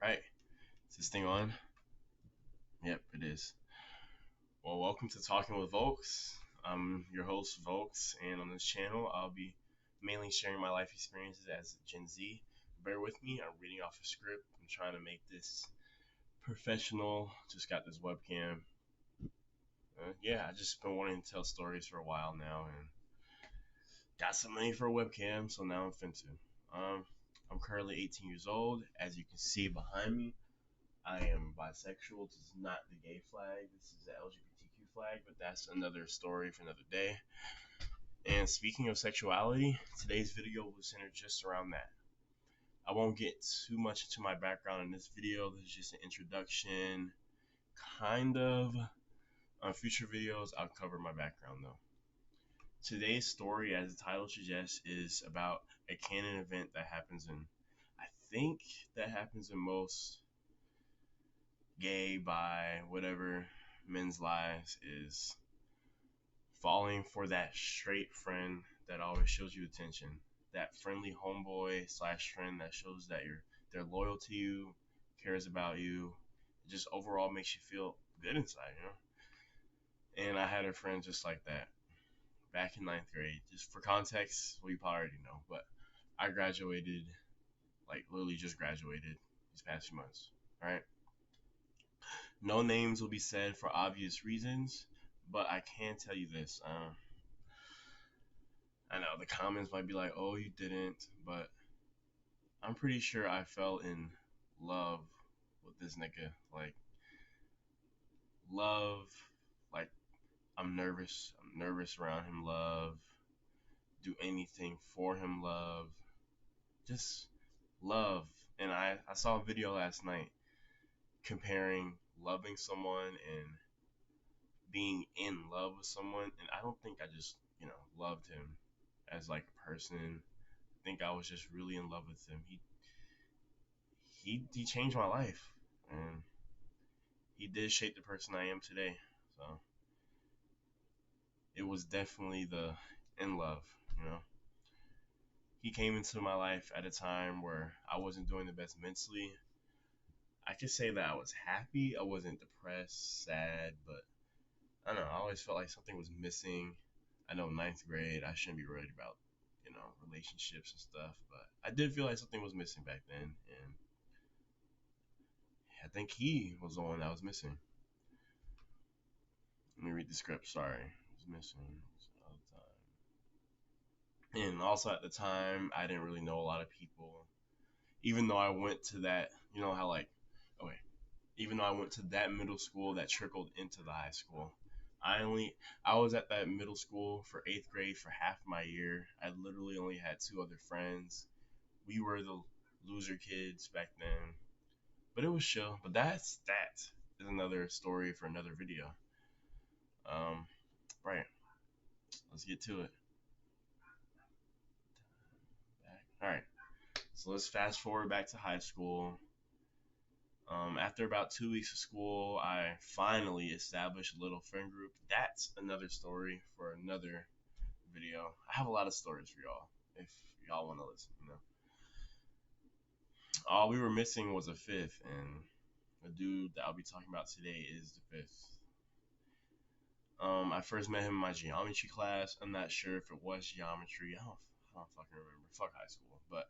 Right. Is this thing on? Yep, it is. Well, welcome to Talking with Volks. I'm your host, Volks, and on this channel, I'll be mainly sharing my life experiences as Gen Z. Bear with me, I'm reading off a script. I'm trying to make this professional. Just got this webcam. Yeah, I just been wanting to tell stories for a while now, and got some money for a webcam, so now I'm finna. Um, I'm currently 18 years old. As you can see behind me, I am bisexual. This is not the gay flag. This is the LGBTQ flag, but that's another story for another day. And speaking of sexuality, today's video will center just around that. I won't get too much into my background in this video. This is just an introduction, kind of. On future videos, I'll cover my background though. Today's story, as the title suggests, is about a canon event that happens in, I think that happens in most gay, bi, whatever men's lives, is falling for that straight friend that always shows you attention. That friendly homeboy slash friend that shows that they're loyal to you, cares about you, just overall makes you feel good inside, And I had a friend just like that back in ninth grade. Just for context, well, you probably already know, but I graduated, like literally just graduated these past few months. All right. No names will be said for obvious reasons, but I can tell you this. I know the comments might be like, "Oh, you didn't," but I'm pretty sure I fell in love with this nigga. Like love, like I'm nervous. I'm nervous around him. Love, do anything for him. Love, just love. And I saw a video last night comparing loving someone and being in love with someone, and I don't think I just loved him as like a person. I think I was just really in love with him. He changed my life, and he did shape the person I am today. So it was definitely the in love, you know. He came into my life at a time where I wasn't doing the best mentally. I could say that I was happy. I wasn't depressed, sad, but I don't know. I always felt like something was missing. I know ninth grade, I shouldn't be worried about, relationships and stuff, but I did feel like something was missing back then, and I think he was the one that was missing. Let me read the script. Sorry, it was missing all the time. And also at the time, I didn't really know a lot of people. Even though I went to that, you know how like, okay, even though I went to that middle school that trickled into the high school, I was at that middle school for eighth grade for half my year. I literally only had two other friends. We were the loser kids back then, but it was chill. But that is another story for another video. Um, right. Let's get to it. All right. So let's fast forward back to high school. After about 2 weeks of school, I finally established a little friend group. That's another story for another video. I have a lot of stories for y'all if y'all want to listen. All we were missing was a fifth, and the dude that I'll be talking about today is the fifth. I first met him in my geometry class. I'm not sure if it was geometry. I don't fucking remember. Fuck high school, but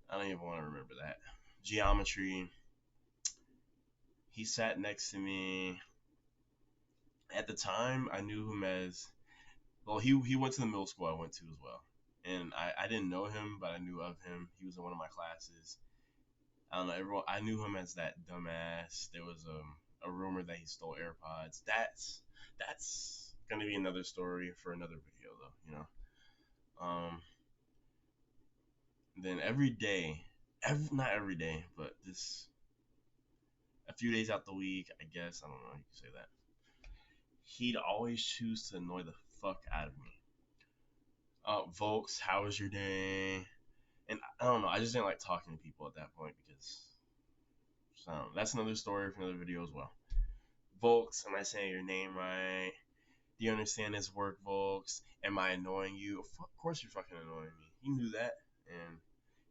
I don't even want to remember that. Geometry. He sat next to me. At the time, I knew him as well. He went to the middle school I went to as well, and I didn't know him, but I knew of him. He was in one of my classes. I don't know. Everyone I knew him as that dumbass. There was a rumor that he stole AirPods. That's gonna be another story for another video though. Then every day, not every day, but this a few days out the week, I guess. I don't know. You can say that. He'd always choose to annoy the fuck out of me. Volks, how was your day? And I don't know. I just didn't like talking to people at that point because that's another story for another video as well. Volks, am I saying your name right? Do you understand this work, Volks? Am I annoying you? Of course you're fucking annoying me. He knew that, and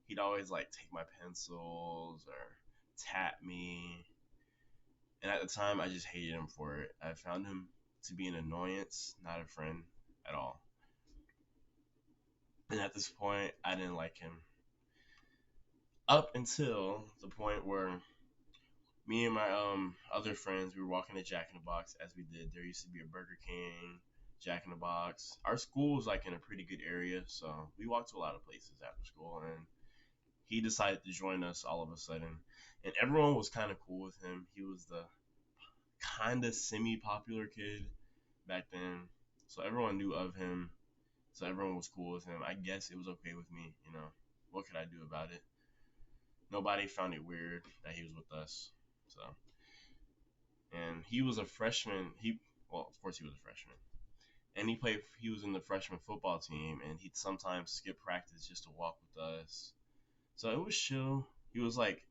he'd always like take my pencils or tapped me, and at the time I just hated him for it. I found him to be an annoyance, not a friend at all. And at this point, I didn't like him up until the point where me and my other friends we were walking to Jack in the Box as we did. There used to be a Burger King, Jack in the Box. Our school was like in a pretty good area, so we walked to a lot of places after school. And he decided to join us all of a sudden, and everyone was kind of cool with him. He was the kind of semi-popular kid back then, so everyone knew of him. So everyone was cool with him. I guess it was okay with me. What could I do about it? Nobody found it weird that he was with us. So, and he was a freshman. Well, of course, he was a freshman, and he played. He was in the freshman football team, and he'd sometimes skip practice just to walk with us. So it was chill. He was like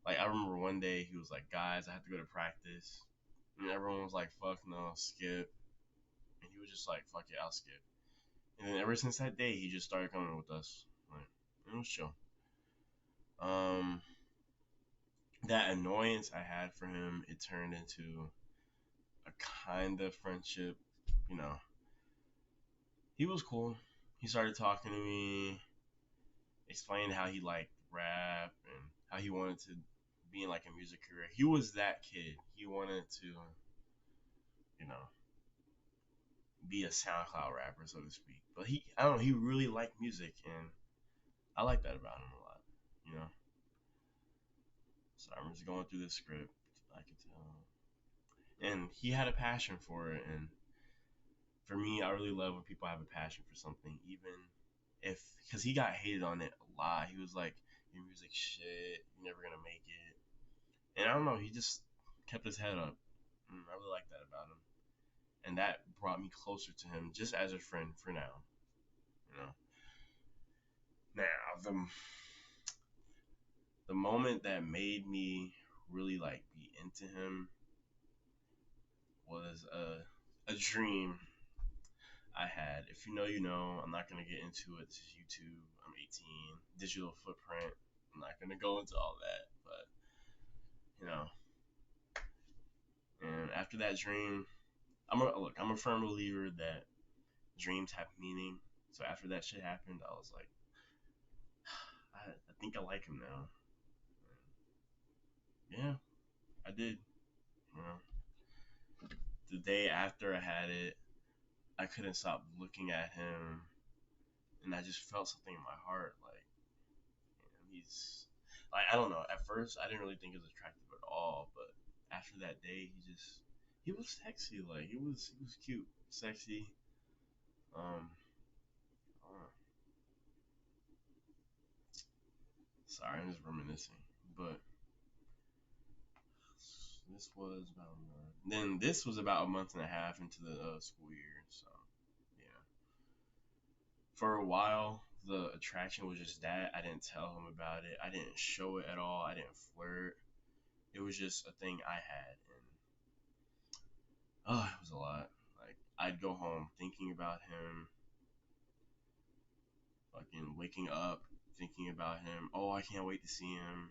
I remember one day he was like, "Guys, I have to go to practice," and everyone was like, "Fuck no, skip," and he was just like, "Fuck it, I'll skip." And then ever since that day, he just started coming with us. Like, it was chill. Um, that annoyance I had for him, it turned into a kind of friendship. You know, he was cool. He started talking to me, explained how he liked rap and how he wanted to be in like a music career. He was that kid. He wanted to, you know, be a SoundCloud rapper, so to speak. But I don't know, he really liked music, and I like that about him a lot. You know. So I'm just going through this script. I could tell, and he had a passion for it, and for me, I really love when people have a passion for something, even if because he got hated on it a lot. He was like, "Your music shit. You're never gonna make it." And I don't know. He just kept his head up. I really like that about him, and that brought me closer to him, just as a friend for now. You know. Now the moment that made me really like be into him was a dream I had. If you know, you know. I'm not gonna get into it. This is YouTube. I'm 18. Digital footprint. I'm not gonna go into all that, but you know. And after that dream, I'm a firm believer that dreams have meaning. So after that shit happened, I was like, I think I like him now. Yeah, I did. You know, the day after I had it, I couldn't stop looking at him, and I just felt something in my heart. Like, he's like, I don't know. At first, I didn't really think he was attractive at all, but after that day, he was sexy. Like, he was cute, sexy. I don't know. Sorry, I'm just reminiscing, but this was about a month. Then this was about a month and a half into the school year. So yeah, for a while the attraction was just that. I didn't tell him about it. I didn't show it at all. I didn't flirt. It was just a thing I had, and it was a lot. Like I'd go home thinking about him, fucking waking up thinking about him. Oh, I can't wait to see him.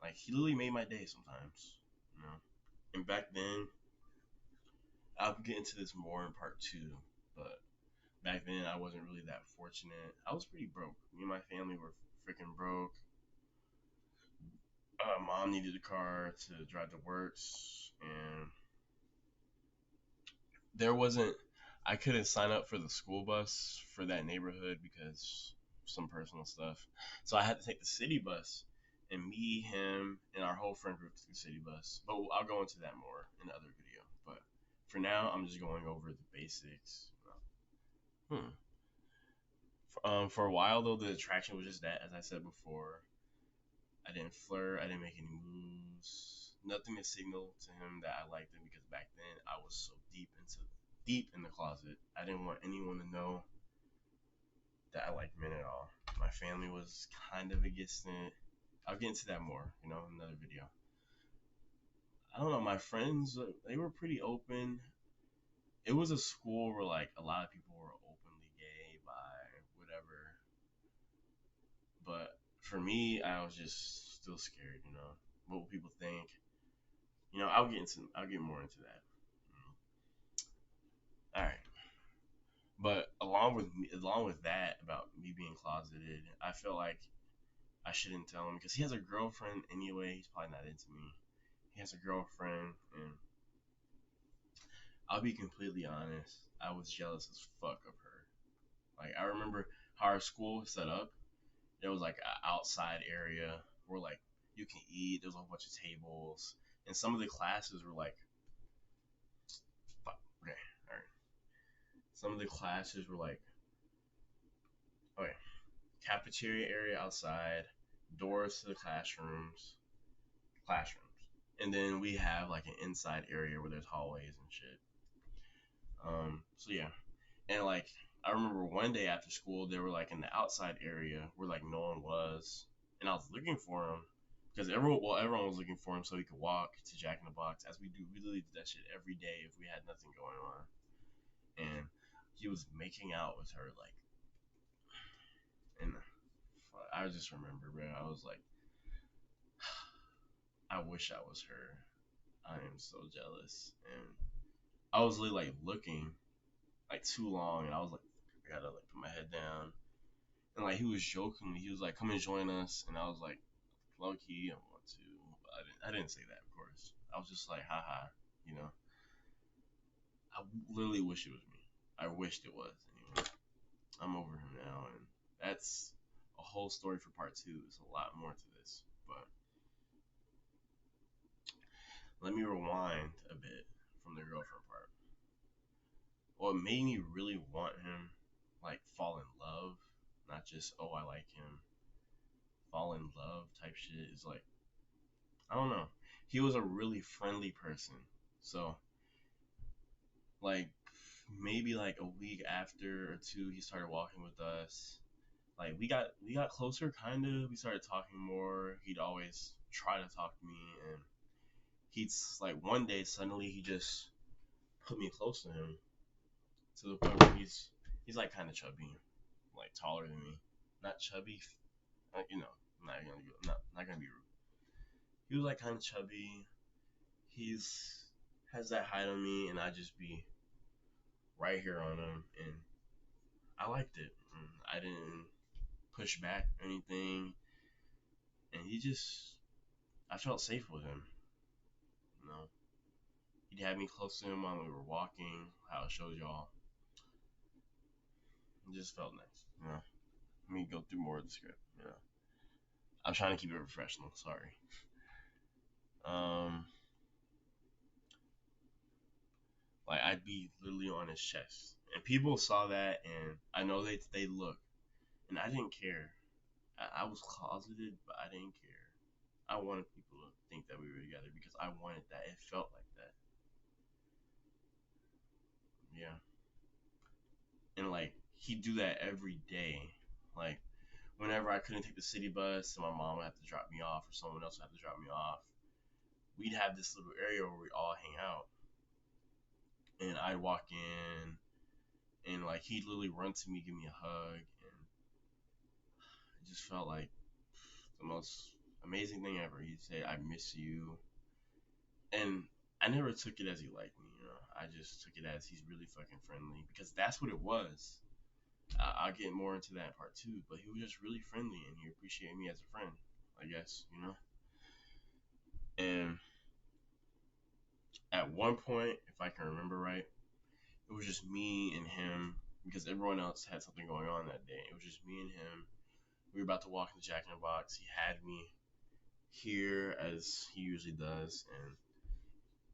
Like he literally made my day sometimes, you know. And back then, I'll get into this more in part two, but back then I wasn't really that fortunate. I was pretty broke. Me and my family were freaking broke. Mom needed a car to drive to works, and there wasn't. I couldn't sign up for the school bus for that neighborhood because some personal stuff. So I had to take the city bus, and me, him, and our whole friend group took the city bus. But I'll go into that more in the other video. But for now, I'm just going over the basics. Hmm. For a while though, the attraction was just that, as I said before. I didn't flirt. I didn't make any moves. Nothing to signal to him that I liked him because back then I was so deep in the closet. I didn't want anyone to know that I liked men at all. My family was kind of against it. I'll get into that more, in another video. I don't know. My friends, they were pretty open. It was a school where like a lot of people were openly gay, bi, whatever. But for me, I was just still scared. What will people think? I'll get more into that. All right. But along with that, about me being closeted, I feel like I shouldn't tell him because he has a girlfriend anyway. He's probably not into me. He has a girlfriend, and I'll be completely honest. I was jealous as fuck of her. Like I remember how our school was set up. There was like an outside area where like you can eat. There's a whole bunch of tables, and some of the classes were like, fuck, okay, all right. Some of the classes were like, okay, cafeteria area outside, doors to the classrooms, and then we have like an inside area where there's hallways and shit. So yeah, and like I remember one day after school, they were like in the outside area where like no one was, and I was looking for him because everyone was looking for him so he could walk to Jack in the Box as we do. We literally did that shit every day if we had nothing going on, and he was making out with her like, and I just remember, bro. I was like, I wish I was her. I am so jealous, and I was really like looking like too long, and I was like, I gotta like put my head down. And like he was joking, he was like, "Come and join us," and I was like, "Low key, I want to," but I didn't say that, of course. I was just like, "Haha," you know. I literally wish it was me. I wished it was. Anyway, I'm over him now, and that's a whole story for part two. There's a lot more to this, but let me rewind a bit from the girlfriend part. What made me really want him, like fall in love, not just oh I like him, fall in love type shit is like I don't know. He was a really friendly person. So like maybe like a week after or two he started walking with us. Like we got closer kinda. We started talking more. He'd always try to talk to me and he's like one day suddenly he just put me close to him to the point where he's like kinda chubby, like taller than me. Not chubby, not gonna be rude. He was like kind of chubby. He's has that height on me, and I just be right here on him, and I liked it. I didn't push back or anything, and I felt safe with him. You know, he'd have me close to him while we were walking. How it shows y'all, it just felt nice. Let me go through more of the script. I'm trying to keep it professional. Sorry. Um, like I'd be literally on his chest, and people saw that, and I know they looked, and I didn't care. I was closeted, but I didn't care. I wanted people to think that we were together because I wanted that. It felt like that. Yeah. And like he'd do that every day. Like whenever I couldn't take the city bus and my mom would have to drop me off or someone else would have to drop me off, we'd have this little area where we all hang out. And I'd walk in and like he'd literally run to me, give me a hug, and it just felt like the most amazing thing ever. He'd say, "I miss you," and I never took it as he liked me. I just took it as he's really fucking friendly because that's what it was. I'll get more into that part too, but he was just really friendly and he appreciated me as a friend, I guess. And at one point, if I can remember right, it was just me and him because everyone else had something going on that day. It was just me and him. We were about to walk into Jack in the Box. He had me here as he usually does, and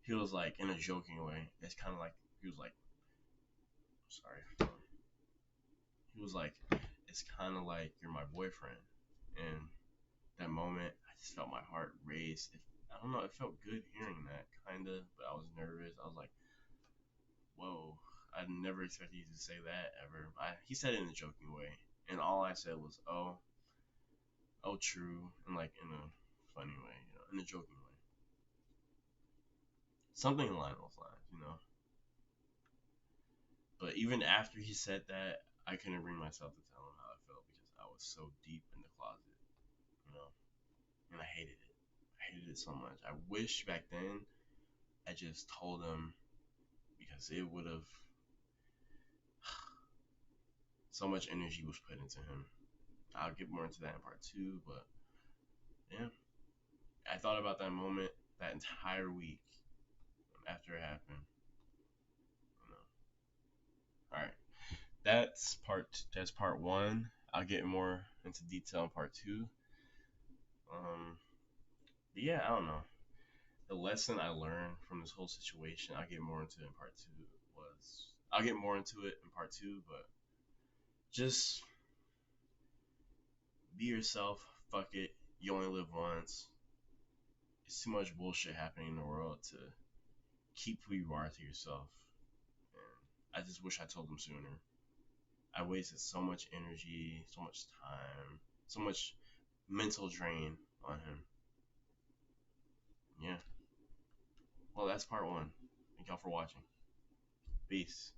he was like in a joking way. It's kind of like he was like, sorry. He was like, it's kind of like you're my boyfriend. And that moment, I just felt my heart race. I don't know, it felt good hearing that, kind of, but I was nervous. I was like, whoa, I never expected you to say that ever. He said it in a joking way. And all I said was, oh, true. And like in a funny way, in a joking way. Something along those lines. But even after he said that, I couldn't bring myself to tell him how I felt because I was so deep in the closet, you know, and I hated did so much. I wish back then I just told him, because it would have, so much energy was put into him. I'll get more into that in part two, but yeah, I thought about that moment that entire week after it happened. You know. All right, that's part one. I'll get more into detail in part two. Um, but yeah, I don't know. The lesson I learned from this whole situation, I'll get more into it in part two. I'll get more into it in part two, but just be yourself. Fuck it. You only live once. It's too much bullshit happening in the world to keep who you are to yourself. And I just wish I told him sooner. I wasted so much energy, so much time, so much mental drain on him. Yeah. Well, that's part one. Thank y'all for watching. Peace.